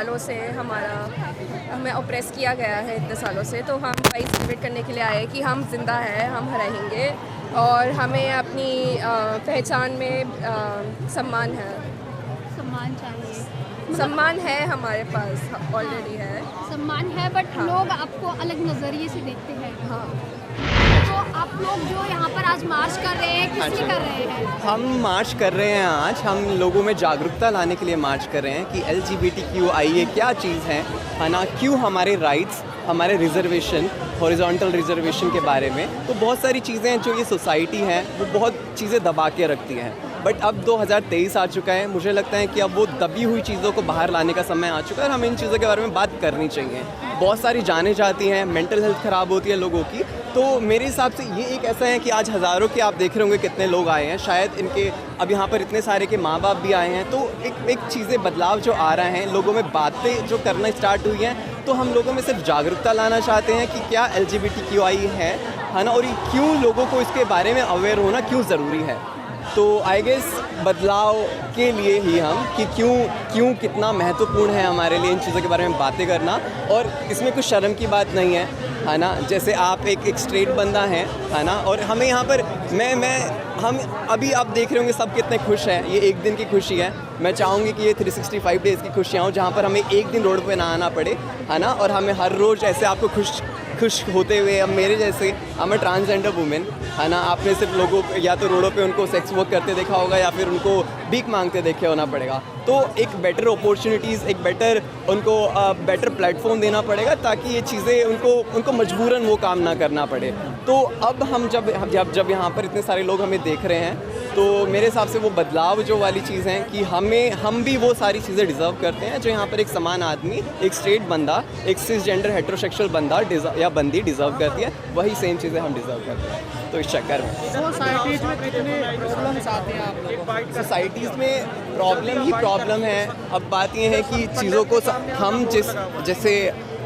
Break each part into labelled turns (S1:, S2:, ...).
S1: सालों से हमें ऑप्रेस किया गया है इतने सालों से, तो हम प्राइड सेलिब्रेट करने के लिए आए कि हम जिंदा हैं, हम रहेंगे और हमें अपनी पहचान में सम्मान है।
S2: सम्मान चाहिए,
S1: सम्मान है हमारे पास, ऑलरेडी है
S2: सम्मान है, बट
S1: हाँ।
S2: लोग आपको अलग नज़रिए से देखते हैं।
S1: हाँ।
S2: तो आप लोग जो यहाँ पर आज मार्च कर रहे हैं, किस लिए कर रहे हैं?
S3: हम मार्च कर रहे हैं आज, हम लोगों में जागरूकता लाने के लिए मार्च कर रहे हैं कि LGBTQIA क्या चीज़ है ना, क्यों हमारे राइट्स, हमारे रिजर्वेशन, हॉरिजॉन्टल रिजर्वेशन के बारे में। तो बहुत सारी चीज़ें हैं जो ये सोसाइटी है वो बहुत चीज़ें दबा के रखती हैं, बट अब 2023 आ चुका है। मुझे लगता है कि अब वो दबी हुई चीज़ों को बाहर लाने का समय आ चुका है और हमें इन चीज़ों के बारे में बात करनी चाहिए। बहुत सारी जानें जाती हैं, मेंटल हेल्थ ख़राब होती है लोगों की, तो मेरे हिसाब से ये एक ऐसा है कि आज हज़ारों के आप देख रहे होंगे कितने लोग आए हैं, शायद इनके अब यहाँ पर इतने सारे के माँ बाप भी आए हैं, तो एक चीज़ें बदलाव जो आ रहा है, लोगों में बातें जो करना स्टार्ट हुई हैं, तो हम लोगों में सिर्फ जागरूकता लाना चाहते हैं कि क्या LGBTQI है ना, और ये क्यों लोगों को इसके बारे में अवेयर होना क्यों ज़रूरी है। तो आई गेस बदलाव के लिए ही हम कि क्यों कितना महत्वपूर्ण है हमारे लिए इन चीज़ों के बारे में बातें करना, और इसमें कुछ शर्म की बात नहीं है ना। जैसे आप एक स्ट्रेट बंदा है ना, और हमें यहाँ पर हम अभी आप देख रहे होंगे सब कितने खुश हैं, ये एक दिन की खुशी है। मैं चाहूँगी कि ये 365 डेज़ की खुशियाँ हो, जहाँ पर हमें एक दिन रोड पे ना आना पड़े, है ना, और हमें हर रोज़ ऐसे आपको खुश होते हुए, अब मेरे जैसे हम ट्रांसजेंडर वुमेन, है ना, आपने सिर्फ लोगों या तो रोडों पे उनको सेक्स वर्क करते देखा होगा या फिर उनको भीख मांगते देखे होना पड़ेगा। तो एक बेटर अपॉर्चुनिटीज़, एक बेटर उनको बेटर प्लेटफॉर्म देना पड़ेगा ताकि ये चीज़ें उनको मजबूरन वो काम ना करना पड़े। तो अब हम जब यहाँ पर इतने सारे लोग हमें देख रहे हैं, तो मेरे हिसाब से वो बदलाव जो वाली चीज़ है कि हम भी वो सारी चीज़ें डिज़र्व करते हैं जो यहाँ पर एक समान आदमी, एक स्ट्रेट बंदा, एक सिसजेंडर हेटेरोसेक्सुअल बंदा या बंदी डिज़र्व करती है, वही सेम चीज़ें हम डिज़र्व करते हैं। तो इस चक्कर में
S4: सोसाइटीज़ में कितने प्रॉब्लम्स आते हैं आप लोगों को?
S3: सोसाइटीज़ में प्रॉब्लम ही प्रॉब्लम है। अब बात ये है कि चीज़ों को हम जैसे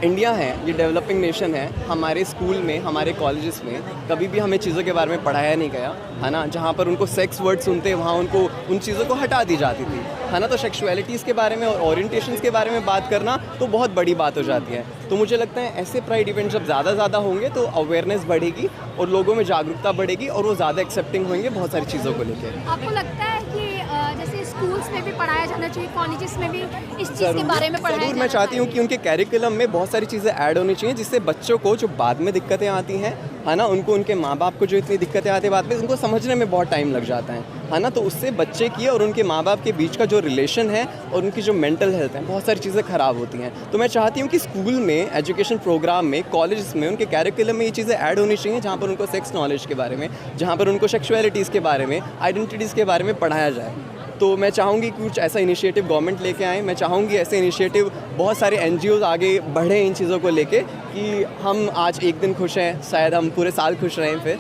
S3: इंडिया है, ये डेवलपिंग नेशन है, हमारे स्कूल में, हमारे कॉलेजेस में कभी भी हमें चीज़ों के बारे में पढ़ाया नहीं गया, है ना। जहाँ पर उनको सेक्स वर्ड सुनते वहाँ उनको उन चीज़ों को हटा दी जाती थी, है ना। तो सेक्सुअलिटीज़ के बारे में और ओरिएंटेशंस के बारे में बात करना तो बहुत बड़ी बात हो जाती है। तो मुझे लगता है ऐसे प्राइड इवेंट जब ज़्यादा होंगे तो अवेयरनेस बढ़ेगी और लोगों में जागरूकता बढ़ेगी और वो ज़्यादा एक्सेप्टिंग होंगे बहुत सारी चीज़ों को लेकर।
S2: आपको लगता है कि जैसे स्कूल्स में भी पढ़ाया जाना चाहिए, कॉलेजेस में भी इस चीज़ के बारे में पढ़ाया
S3: ज़रूर, मैं चाहती हूँ कि उनके कैरिकुलम में बहुत सारी चीज़ें ऐड होनी चाहिए, जिससे बच्चों को जो बाद में दिक्कतें आती हैं, है ना, उनको उनके माँ बाप को जो इतनी दिक्कतें आती है बाद में, उनको समझने में बहुत टाइम लग जाता है ना। तो उससे बच्चे की और उनके माँ बाप के बीच का जो रिलेशन है और उनकी जो मेंटल हेल्थ है, बहुत सारी चीज़ें ख़राब होती हैं। तो मैं चाहती हूँ कि स्कूल में, एजुकेशन प्रोग्राम में, कॉलेज में, उनके कैरिकुलम में ये चीज़ें ऐड होनी चाहिए, जहाँ पर उनको सेक्स नॉलेज के बारे में, जहाँ पर उनको सेक्सुअलिटीज़ के बारे में, आइडेंटिटीज़ के बारे में पढ़ाया जाए। तो मैं चाहूँगी कि कुछ ऐसा इनिशिएटिव गवर्नमेंट लेके आए। मैं चाहूँगी ऐसे इनिशिएटिव बहुत सारे NGOs आगे बढ़े इन चीज़ों को लेके कि हम आज एक दिन खुश हैं, शायद हम पूरे साल खुश रहें। फिर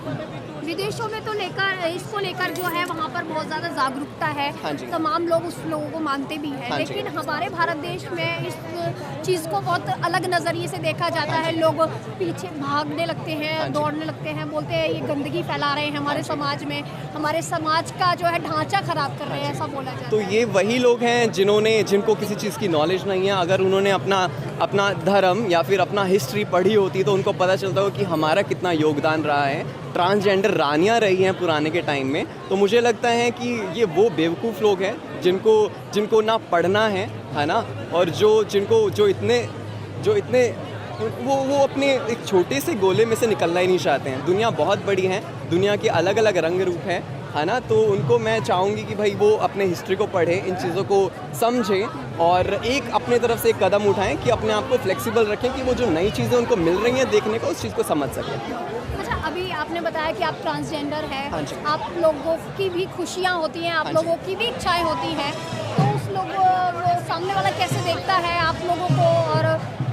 S2: विदेशों में तो इसको लेकर जो है वहाँ पर बहुत ज़्यादा जागरूकता है,
S3: हाँ जी।
S2: तमाम लोग उस लोगों को मानते भी हैं,
S3: हाँ जी।
S2: लेकिन हमारे भारत देश में इस चीज़ को बहुत अलग नज़रिए से देखा जाता है। लोग पीछे भागने लगते हैं,
S3: हाँ जी।
S2: दौड़ने लगते हैं, बोलते हैं ये गंदगी फैला रहे हैं हमारे समाज में, हमारे समाज का जो है ढांचा ख़राब कर रहे हैं, ऐसा बोला जाता
S3: तो
S2: है।
S3: ये वही लोग हैं जिनको किसी चीज़ की नॉलेज नहीं है। अगर उन्होंने अपना धर्म या फिर अपना हिस्ट्री पढ़ी होती तो उनको पता चलता हो कि हमारा कितना योगदान रहा है। ट्रांसजेंडर रानियाँ रही हैं पुराने के टाइम में। तो मुझे लगता है कि ये वो बेवकूफ़ लोग हैं जिनको ना पढ़ना है ना, और जो इतने वो अपने एक छोटे से गोले में से निकलना ही नहीं चाहते हैं। दुनिया बहुत बड़ी है, दुनिया के अलग अलग रंग रूप हैं, है ना। तो उनको मैं चाहूँगी कि भाई वो अपने हिस्ट्री को पढ़ें, इन चीज़ों को समझें और एक अपने तरफ से एक कदम उठाएं कि अपने आप को फ्लेक्सिबल रखें कि वो जो नई चीज़ें उनको मिल रही हैं देखने को, उस चीज़ को समझ सकें।
S2: अच्छा, अभी आपने बताया कि आप ट्रांसजेंडर हैं,
S3: हाँ जी।
S2: आप लोगों की भी खुशियाँ होती हैं, आप
S3: हाँ जी।
S2: लोगों की भी इच्छाएं होती हैं, तो उस वो सामने वाला कैसे देखता है आप लोगों को, और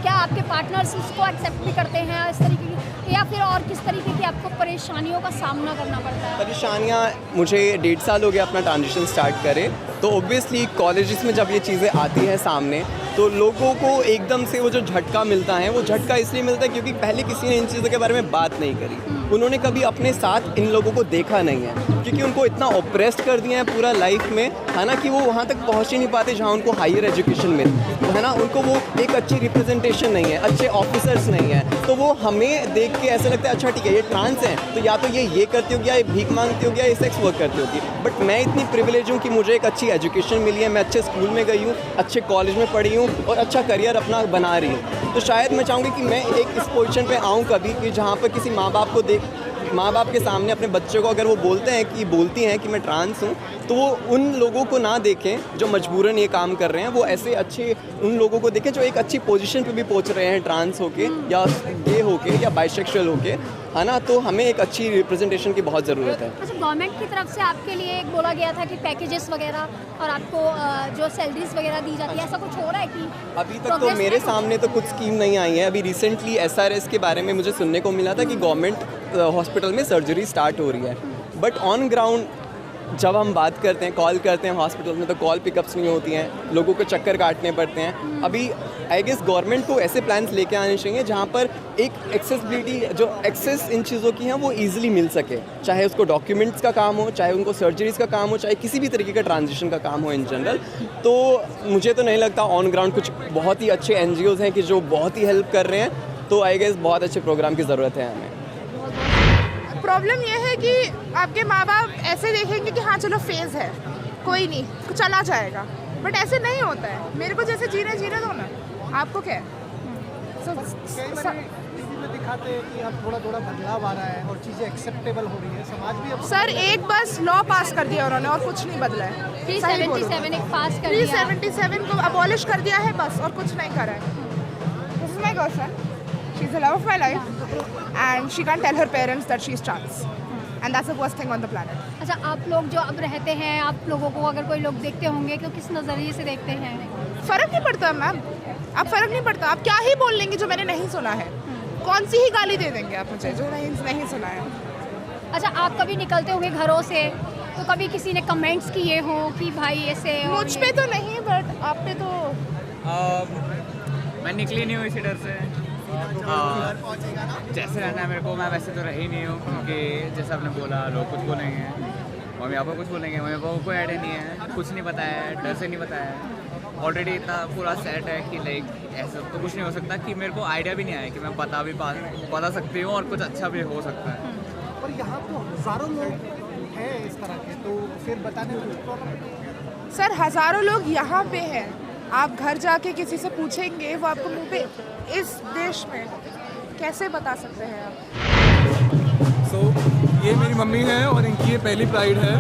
S2: क्या आपके पार्टनर्स उसको एक्सेप्ट भी करते हैं इस तरीके की, या फिर और किस तरीके की आपको परेशानियों का सामना करना पड़ता है?
S3: परेशानियाँ, मुझे 1.5 साल हो गया अपना ट्रांजिशन स्टार्ट करे, तो ऑब्वियसली कॉलेजेस में जब ये चीज़ें आती हैं सामने, तो लोगों को एकदम से वो जो झटका मिलता है वो झटका इसलिए मिलता है क्योंकि पहले किसी ने इन चीज़ों के बारे में बात नहीं करी, उन्होंने कभी अपने साथ इन लोगों को देखा नहीं है, क्योंकि उनको इतना ऑप्रेस्ड कर दिया है पूरा लाइफ में, है ना, कि वो वहाँ तक पहुँच ही नहीं पाते जहाँ उनको हायर एजुकेशन मिले, है ना, उनको वो एक अच्छी रिप्रेजेंटेशन नहीं है, अच्छे ऑफिसर्स नहीं है, तो वो हमें देख के ऐसा लगता है अच्छा ठीक है ये ट्रांस हैं तो या तो ये करती होगी या ये भीख मांगती होगी या ये सेक्स वर्क करती होगी, बट मैं इतनी प्रिविलेज हूँ कि मुझे एक अच्छी एजुकेशन मिली है, मैं अच्छे स्कूल में गई हूँ, अच्छे कॉलेज में पढ़ी हूँ और अच्छा करियर अपना बना रही हूँ। तो शायद मैं चाहूँगी कि मैं एक इस पोजीशन पे आऊँ कभी कि जहाँ पर किसी माँ बाप के सामने अपने बच्चों को अगर वो बोलती हैं कि मैं ट्रांस हूँ, तो वो उन लोगों को ना देखें जो मजबूरन ये काम कर रहे हैं, वो ऐसे अच्छे उन लोगों को देखें जो एक अच्छी पोजीशन पे भी पहुँच रहे हैं ट्रांस होके या गे होके या बाइसेक्सुअल होके, है ना। तो हमें एक अच्छी रिप्रेजेंटेशन की बहुत ज़रूरत है।
S2: अच्छा, गवर्नमेंट की तरफ से आपके लिए एक बोला गया था कि पैकेजेस वगैरह और आपको जो सैलरीज वगैरह दी जाती है, ऐसा कुछ हो रहा है कि
S3: अभी तक तो मेरे सामने तो कुछ स्कीम नहीं आई है। अभी रिसेंटली SRS के बारे में मुझे सुनने को मिला था कि गवर्नमेंट हॉस्पिटल में सर्जरी स्टार्ट हो रही है, बट ऑन ग्राउंड जब हम बात करते हैं, कॉल करते हैं हॉस्पिटल में, तो कॉल पिकअप्स नहीं होती हैं, लोगों को चक्कर काटने पड़ते हैं। अभी आई गेस गवर्नमेंट को ऐसे प्लान्स लेके आने चाहिए जहाँ पर एक एक्सेसिबिलिटी, जो एक्सेस इन चीज़ों की हैं वो ईजिली मिल सके, चाहे उसको डॉक्यूमेंट्स का काम हो, चाहे उनको सर्जरीज़ का काम हो, चाहे किसी भी तरीके का ट्रांजिशन का काम हो इन जनरल। तो मुझे तो नहीं लगता ऑन ग्राउंड कुछ बहुत ही अच्छे NGOs हैं कि जो बहुत ही हेल्प कर रहे हैं, तो आई गेस बहुत अच्छे प्रोग्राम की ज़रूरत है हमें।
S5: प्रॉब्लम यह है कि आपके माँ बाप ऐसे देखेंगे कि हाँ चलो फेज़ है, कोई नहीं, चला जाएगा, बट ऐसे नहीं होता है। मेरे को जैसे जीने दो ना, आपको क्या है।
S4: टीवी में दिखाते हैं कि अब थोड़ा बदलाव आ रहा है और चीज़ें एक्सेप्टेबल हो रही है, समाज भी अब
S5: सर एक बस लॉ पास कर दिया उन्होंने और कुछ नहीं बदला है।
S2: 377 एक पास कर दिया,
S5: 377 को अबॉलिश कर दिया है बस, और कुछ नहीं करा है। This is my girlfriend, she is the love of my life and she can't tell her parents that she's trans, and that's the worst thing on the planet.
S2: अच्छा, आप लोग जो अब रहते हैं, आप लोगों को अगर कोई लोग देखते होंगे तो किस नज़रिए से देखते हैं?
S5: फर्क नहीं पड़ता मैम, अब फर्क नहीं पड़ता, आप क्या ही बोल लेंगे जो मैंने नहीं सुना है, कौन सी ही गाली दे देंगे आप मुझे जो नहीं सुना है।
S2: अच्छा, आप कभी निकलते होंगे घरों से तो कभी किसी ने कमेंट्स किए हो कि भाई ऐसे,
S5: मुझ पे तो नहीं, बट आप पे तो
S6: मैं निकली नहीं हूँ इसी डर से। जैसे रहना है मेरे को, मैं वैसे तो रही नहीं हूँ, क्योंकि जैसे आपने बोला लोग कुछ बोलेंगे, मम्मी पापा कुछ बोलेंगे, मम्मी पापा को कोई आइडिया नहीं है, कुछ नहीं पता है, डर से नहीं पता है, ऑलरेडी इतना पूरा सेट है कि लाइक ऐसा तो कुछ नहीं हो सकता कि मेरे को आइडिया भी नहीं आया कि मैं बता सकती हूँ और कुछ अच्छा भी हो सकता है।
S4: और यहाँ तो हज़ारों लोग हैं इस तरह के, तो फिर बताने में कुछ प्रॉब्लम?
S5: सर हज़ारों लोग यहाँ पे हैं, आप घर जाके किसी से पूछेंगे वो आपको मुंह पे, इस देश में कैसे बता सकते हैं आप।
S7: ये मेरी मम्मी है और इनकी ये पहली प्राइड है,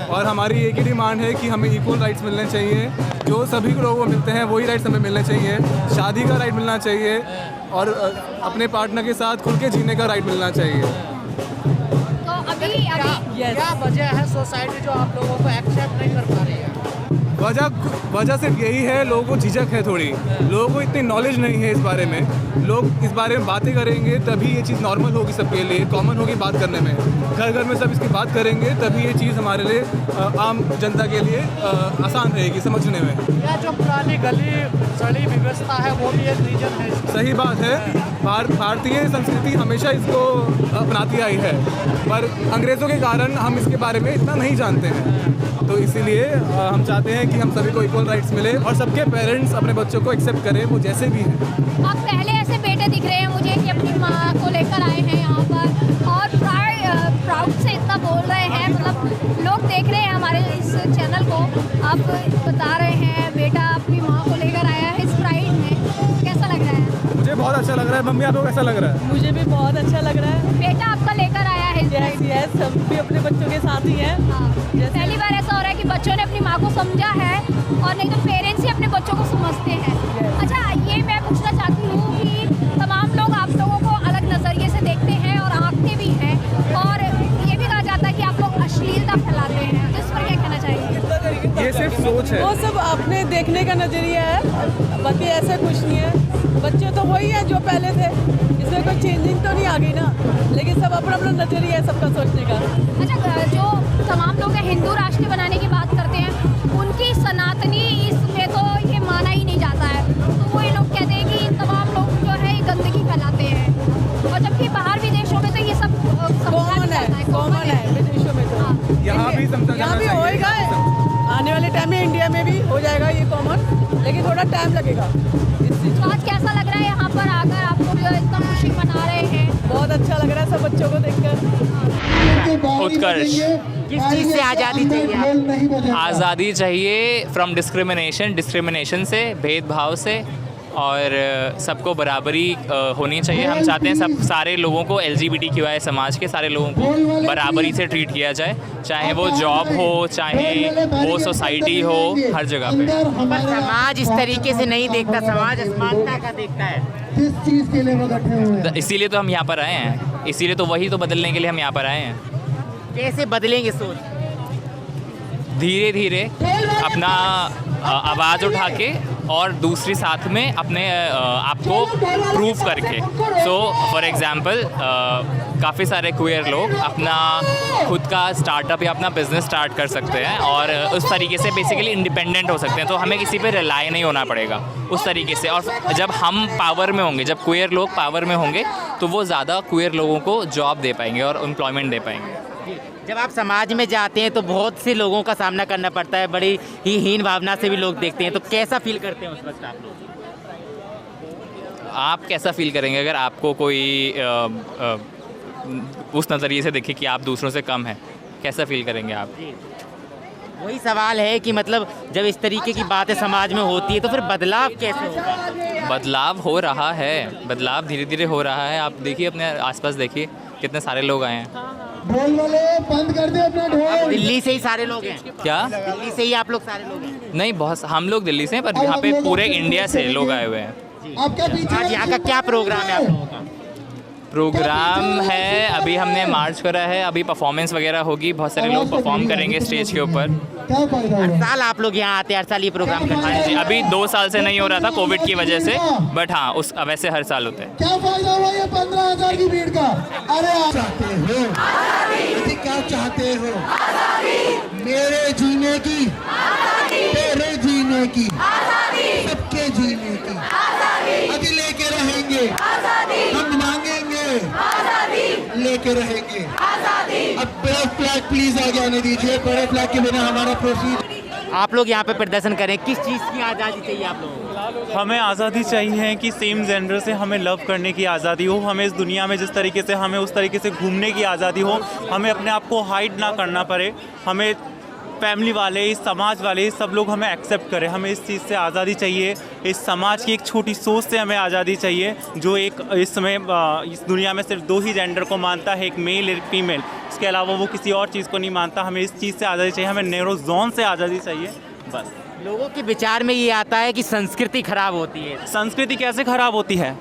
S7: और हमारी एक ही डिमांड है कि हमें इक्वल राइट्स मिलने चाहिए, जो सभी लोगों को मिलते हैं वही राइट्स हमें मिलने चाहिए, शादी का राइट मिलना चाहिए और अपने पार्टनर के साथ खुल के जीने का राइट मिलना चाहिए।
S2: तो अभी
S4: क्या वजह है सोसाइटी जो आप लोगों को एक्सेप्ट नहीं कर पा रही है?
S7: वजह सिर्फ यही है, लोगों को झिझक है थोड़ी, लोगों को इतनी नॉलेज नहीं है इस बारे में। लोग इस बारे में बातें करेंगे तभी ये चीज़ नॉर्मल होगी, सबके लिए कॉमन होगी बात करने में। घर में सब इसकी बात करेंगे तभी ये चीज़ हमारे लिए आम जनता के लिए आसान रहेगी समझने में।
S4: या जो पुरानी गली सड़ी व्यवस्था है वो भी एक रीजन है।
S7: सही बात है, भारतीय संस्कृति हमेशा इसको अपनाती आई है, पर अंग्रेज़ों के कारण हम इसके बारे में इतना नहीं जानते हैं, तो इसीलिए हम चाहते हैं कि हम सभी को इक्वल राइट्स मिले और सबके पेरेंट्स अपने बच्चों को एक्सेप्ट करें वो जैसे भी हैं।
S2: आप पहले ऐसे बेटे दिख रहे हैं मुझे कि अपनी माँ को लेकर आए हैं यहाँ पर और प्राउड से इतना बोल रहे हैं, मतलब लोग देख रहे हैं हमारे इस चैनल को, आप बता रहे हैं बेटा अपनी माँ को लेकर आया है इस प्राइड में, कैसा लग रहा है?
S7: मुझे बहुत अच्छा लग रहा है। मम्मी आपको कैसा लग रहा है?
S8: मुझे भी बहुत अच्छा लग रहा है।
S2: बेटा आपका लेकर आया है इस प्राइड में?
S8: यस, हम भी अपने बच्चों के साथ ही हैं।
S2: पहली बार ऐसा हो रहा है कि बच्चों ने अपनी माँ को समझा है, और नहीं तो पेरेंट्स ही अपने बच्चों को समझते हैं। अच्छा, ये मैं पूछना चाहती हूँ कि तमाम लोग आप लोगों को अलग नज़रिए से देखते हैं और आंकते भी हैं, और ये भी कहा जाता है कि आप लोग अश्लीलता फैलाते हैं, तो इस पर क्या कहना चाहिए?
S7: ये सिर्फ सोच है,
S8: वो सब अपने देखने का नजरिया है, बाकी ऐसा कुछ नहीं है। बच्चे तो वही हैं जो पहले थे, इसमें कोई चेंजिंग तो नहीं आ गई ना, लेकिन सब अपना अपना नजरिया है सबका सोचने का।
S2: अच्छा, जो तमाम लोग हैं हिंदू राष्ट्र बनाने की बात करते हैं, उनकी सनातनी इसमें तो ये माना ही नहीं जाता है,
S7: यहाँ भी समझा
S8: यहाँ
S7: जाना
S8: भी
S7: चाहिए।
S8: होएगा, आने वाले टाइम में इंडिया में भी हो जाएगा ये कॉमन, लेकिन थोड़ा टाइम लगेगा इस चीज़
S2: तो आज कैसा लग रहा है यहाँ पर आकर, आप लोग इतना खुशी मना रहे हैं?
S8: बहुत अच्छा लग रहा है सब बच्चों को देखकर।
S9: उत्कर्ष,
S10: किस चीज़ से आज़ादी चाहिए?
S9: आज़ादी चाहिए फ्रॉम डिस्क्रिमिनेशन से, भेदभाव से, और सबको बराबरी होनी चाहिए। हम चाहते हैं सब सारे लोगों को, LGBTQI समाज के सारे लोगों को बराबरी से ट्रीट किया जाए, चाहे वो जॉब हो, चाहे वो सोसाइटी हो, हर जगह पे।
S10: पर समाज इस तरीके से नहीं देखता, समाज असमानता का देखता है।
S11: किस चीज़ के लिए वो इकट्ठे हुए हैं?
S9: इसीलिए तो हम यहाँ पर आए हैं, इसीलिए तो वही तो बदलने के लिए हम यहाँ पर आए हैं।
S10: कैसे बदलेंगे सोच?
S9: धीरे धीरे अपना आवाज़ उठा के और दूसरी साथ में अपने आपको प्रूव करके। सो फॉर एग्ज़ाम्पल काफ़ी सारे क्वेयर लोग अपना खुद का स्टार्टअप या अपना बिजनेस स्टार्ट कर सकते हैं और उस तरीके से बेसिकली इंडिपेंडेंट हो सकते हैं। तो हमें किसी पे रिलाई नहीं होना पड़ेगा उस तरीके से। और जब हम पावर में होंगे, जब क्वेयर लोग पावर में होंगे, तो वो ज़्यादा क्वेयर लोगों को जॉब दे पाएंगे और एम्प्लॉयमेंट दे पाएंगे।
S10: जब आप समाज में जाते हैं तो बहुत से लोगों का सामना करना पड़ता है, बड़ी ही हीन भावना से भी लोग देखते हैं, तो कैसा फील करते हैं उस वक्त आप लोग?
S9: आप कैसा फील करेंगे अगर आपको कोई उस नज़रिए से देखे कि आप दूसरों से कम हैं? कैसा फील करेंगे आप?
S10: वही सवाल है कि मतलब जब इस तरीके की बातें समाज में होती है तो फिर बदलाव कैसे होगा?
S9: बदलाव हो रहा है, बदलाव धीरे धीरे हो रहा है। आप देखिए, अपने आसपास देखिए, कितने सारे लोग आए हैं।
S11: ढोल वाले बंद कर दे अपना ढोल।
S10: दिल्ली से ही सारे लोग हैं?
S9: क्या
S10: दिल्ली से ही आप लोग सारे लोग हैं?
S9: नहीं, बहुत हम लोग दिल्ली से हैं, पर यहाँ पे पूरे इंडिया से लोग आए हुए हैं।
S11: आपका पीछे
S10: आज यहाँ का क्या प्रोग्राम है आप लोगों का?
S9: प्रोग्राम है, अभी हमने मार्च करा है, अभी परफॉर्मेंस वगैरह होगी, बहुत सारे लोग परफॉर्म करेंगे स्टेज के ऊपर।
S11: क्या फायदा
S10: हर
S11: हुआ?
S10: साल आप लोग यहाँ आते हैं, हर साल ये प्रोग्राम करते
S9: हाँ
S10: हैं?
S9: जी, अभी 2 साल से नहीं हो रहा था कोविड की वजह से, बट हाँ उस वैसे हर साल होते हैं।
S11: क्या फायदा हुआ ये 15,000 की भीड़ का? अरे आप चाहते हो, क्या चाहते हो? मेरे जीने की, तेरे जीने की, सबके जीने की अभी लेके रहेंगे, हम मांगेंगे, लेके रहेंगे। अब बड़े फ्लैग प्लीज आगे आने दीजिए, बड़े फ्लैग के बिना हमारा प्रोसीड।
S10: आप लोग यहाँ पे प्रदर्शन करें, किस चीज़ की आज़ादी चाहिए आप लोगों को?
S12: हमें आज़ादी चाहिए कि सेम जेंडर से हमें लव करने की आज़ादी हो, हमें इस दुनिया में जिस तरीके से हमें उस तरीके से घूमने की आज़ादी हो, हमें अपने आप को हाइड ना करना पड़े, हमें फैमिली वाले, इस समाज वाले, सब लोग हमें एक्सेप्ट करें। हमें इस चीज़ से आज़ादी चाहिए, इस समाज की एक छोटी सोच से हमें आज़ादी चाहिए, जो एक इस समय इस दुनिया में सिर्फ 2 ही जेंडर को मानता है, एक मेल एक फीमेल, इसके अलावा वो किसी और चीज़ को नहीं मानता। हमें इस चीज़ से आज़ादी चाहिए, हमें नेरो जोन से आज़ादी चाहिए, बस।
S10: लोगों के विचार में ये आता है कि संस्कृति खराब होती है।
S12: संस्कृति कैसे खराब होती है?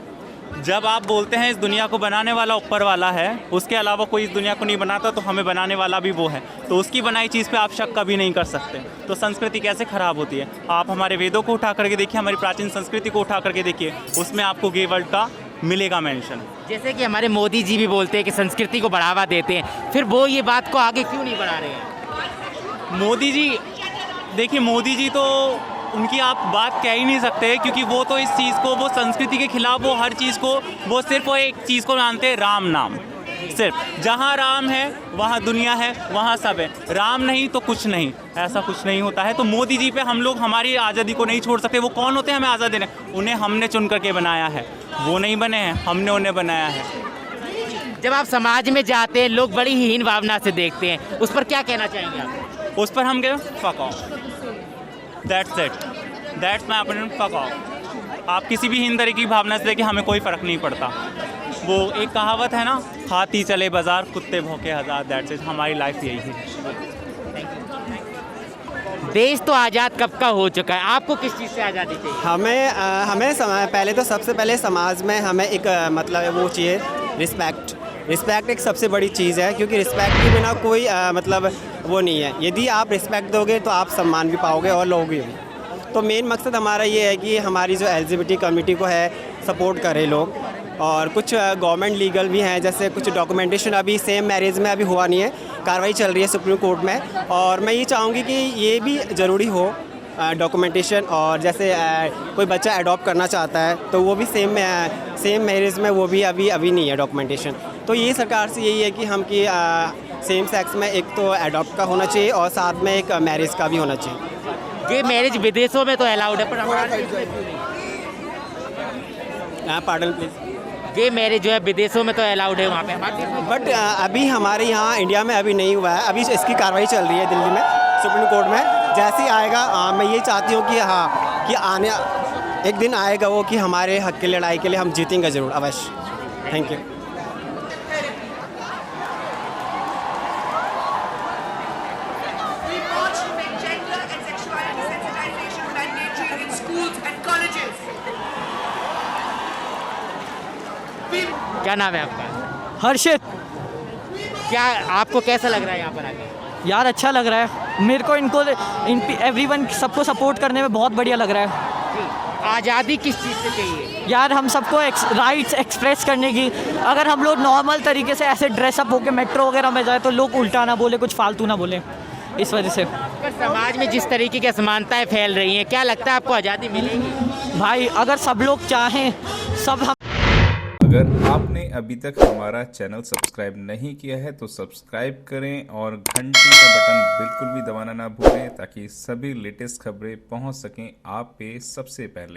S12: जब आप बोलते हैं इस दुनिया को बनाने वाला ऊपर वाला है, उसके अलावा कोई इस दुनिया को नहीं बनाता, तो हमें बनाने वाला भी वो है, तो उसकी बनाई चीज़ पे आप शक कभी नहीं कर सकते। तो संस्कृति कैसे खराब होती है? आप हमारे वेदों को उठा करके देखिए, हमारी प्राचीन संस्कृति को उठा करके देखिए, उसमें आपको गे वर्ल्ड का मिलेगा मेंशन।
S10: जैसे कि हमारे मोदी जी भी बोलते हैं कि संस्कृति को बढ़ावा देते हैं, फिर वो ये बात को आगे क्यों नहीं बढ़ा रहे हैं?
S12: मोदी जी, देखिए मोदी जी तो उनकी आप बात कह ही नहीं सकते, क्योंकि वो तो इस चीज़ को, वो संस्कृति के खिलाफ, वो हर चीज़ को, वो सिर्फ वो एक चीज़ को मानते हैं, राम नाम। सिर्फ जहाँ राम है वहाँ दुनिया है, वहाँ सब है, राम नहीं तो कुछ नहीं, ऐसा कुछ नहीं होता है। तो मोदी जी पे हम लोग हमारी आज़ादी को नहीं छोड़ सकते। वो कौन होते हैं हमें आज़ादी देने? उन्हें हमने चुन करके बनाया है, वो नहीं बने हैं, हमने उन्हें बनाया है।
S10: जब आप समाज में जाते हैं, लोग बड़ी हीन भावना से देखते हैं, उस पर क्या कहना चाहेंगे आप?
S12: उस पर हम कहें fuck off, that's it, that's my opinion, fuck off. आप किसी भी हीन तरह की भावना से देखें, हमें कोई फ़र्क नहीं पड़ता। वो एक कहावत है ना, हाथी चले बाजार, कुत्ते भौंके हज़ार, दैट्स इट। हमारी लाइफ यही है।
S10: देश तो आज़ाद कब का हो चुका है, आपको किस चीज़ से आज़ादी चाहिए?
S3: हमें पहले तो सबसे पहले समाज में हमें एक मतलब वो चाहिए रिस्पेक्ट एक सबसे बड़ी चीज़ है, क्योंकि रिस्पेक्ट के बिना कोई मतलब वो नहीं है। यदि आप रिस्पेक्ट दोगे तो आप सम्मान भी पाओगे और लोगे भी। तो मेन मकसद हमारा ये है कि हमारी जो LGBT कम्युनिटी को है सपोर्ट करें लोग, और कुछ गवर्नमेंट लीगल भी हैं, जैसे कुछ डॉक्यूमेंटेशन अभी सेम मैरिज में अभी हुआ नहीं है, कार्रवाई चल रही है सुप्रीम कोर्ट में, और मैं ये चाहूँगी कि ये भी ज़रूरी हो डॉक्यूमेंटेशन। और जैसे कोई बच्चा अडॉप्ट करना चाहता है तो वो भी सेम मैरिज में वो भी अभी नहीं है डॉक्यूमेंटेशन। तो ये सरकार से यही है कि हम कि
S13: सेम सेक्स में एक तो अडॉप्ट का होना चाहिए और साथ में एक मैरिज का भी होना चाहिए।
S10: ये मैरिज विदेशों में तो अलाउड है, पर हमारे देश में क्यों नहीं?
S13: Pardon please.
S10: ये मैरिज जो है विदेशों में तो अलाउड है वहाँ पे, हमारे देश में
S13: बट अभी हमारे यहाँ इंडिया में अभी नहीं हुआ है, अभी इसकी कार्रवाई चल रही है दिल्ली में सुप्रीम कोर्ट में। जैसे ही आएगा मैं ये चाहती हूँ कि हाँ कि आने एक दिन आएगा वो कि हमारे हक की लड़ाई के लिए हम जीतेंगे ज़रूर अवश्य। Thank you.
S10: क्या नाम है आपका?
S14: हर्षित।
S10: क्या आपको कैसा लग रहा है यहाँ पर आके?
S14: यार अच्छा लग रहा है मेरे को, इनको एवरीवन सबको सपोर्ट करने में बहुत बढ़िया लग रहा है।
S10: आज़ादी किस चीज़ से चाहिए?
S14: यार हम सबको राइट्स एक्सप्रेस करने की। अगर हम लोग नॉर्मल तरीके से ऐसे ड्रेसअप होकर मेट्रो वगैरह में जाए तो लोग उल्टा ना बोले, कुछ फालतू ना बोले, इस वजह से।
S10: पर समाज में जिस तरीके की असमानताएं फैल रही हैं, क्या लगता है आपको आज़ादी मिलेगी?
S14: भाई अगर सब लोग चाहें, सब हम।
S15: अगर आपने अभी तक हमारा चैनल सब्सक्राइब नहीं किया है तो सब्सक्राइब करें और घंटी का बटन बिल्कुल भी दबाना ना भूलें ताकि सभी लेटेस्ट खबरें पहुंच सकें आप पे सबसे पहले।